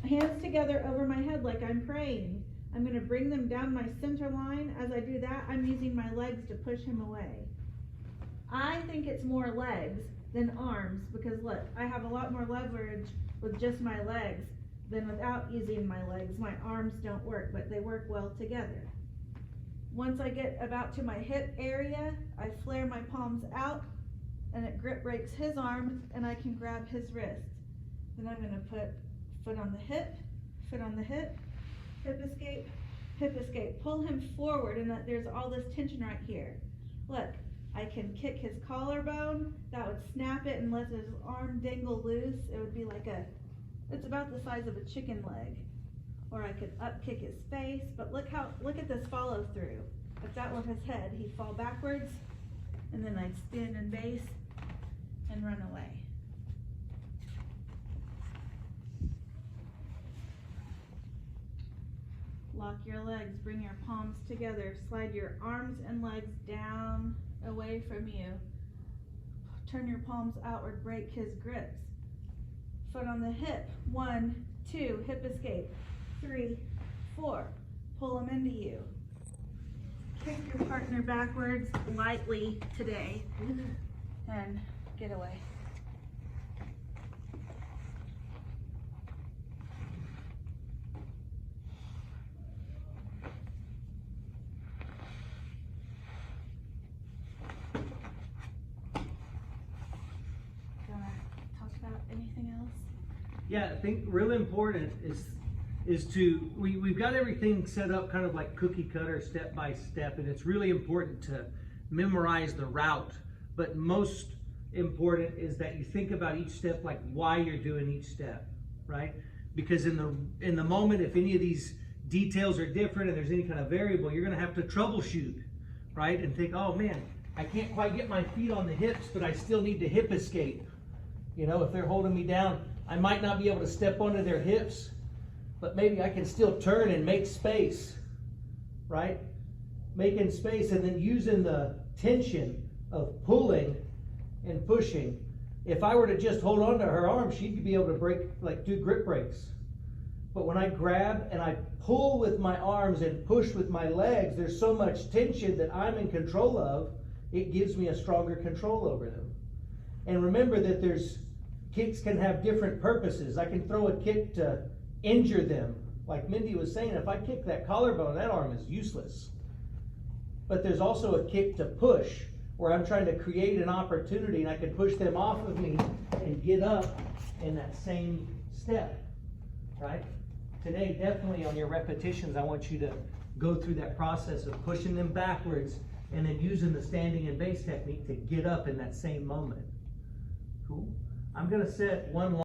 Hands together over my head like I'm praying. I'm going to bring them down my center line. As I do that, I'm using my legs to push him away. I think it's more legs than arms because look, I have a lot more leverage with just my legs than without using my legs. My arms don't work, but they work well together. Once I get about to my hip area, I flare my palms out and it grip breaks his arms and I can grab his wrist. Then I'm going to put foot on the hip, foot on the hip, hip escape, pull him forward, and there's all this tension right here. Look, I can kick his collarbone, that would snap it and let his arm dangle loose. It would be like it's about the size of a chicken leg. Or I could up kick his face, but look at this follow through. If that were his head, he'd fall backwards, and then I'd stand and base and run away. Lock your legs, bring your palms together, slide your arms and legs down away from you. Turn your palms outward, break his grips. Foot on the hip, 1, 2, hip escape, 3, 4, pull them into you. Kick your partner backwards lightly today and get away. Anything else? Yeah, I think really important is to we've got everything set up kind of like cookie cutter, step by step, and it's really important to memorize the route. But most important is that you think about each step, like why you're doing each step, right? Because in the moment, if any of these details are different and there's any kind of variable, you're going to have to troubleshoot, right? And think, oh man, I can't quite get my feet on the hips, but I still need to hip escape. You know, if they're holding me down, I might not be able to step onto their hips, but maybe I can still turn and make space, right? Making space and then using the tension of pulling and pushing. If I were to just hold on to her arm, she'd be able to break, like do grip breaks. But when I grab and I pull with my arms and push with my legs, there's so much tension that I'm in control of, it gives me a stronger control over them. And remember that kicks can have different purposes. I can throw a kick to injure them. Like Mindy was saying, if I kick that collarbone, that arm is useless. But there's also a kick to push, where I'm trying to create an opportunity and I can push them off of me and get up in that same step, right? Today, definitely on your repetitions, I want you to go through that process of pushing them backwards and then using the standing and base technique to get up in that same moment. Cool? I'm going to set one line.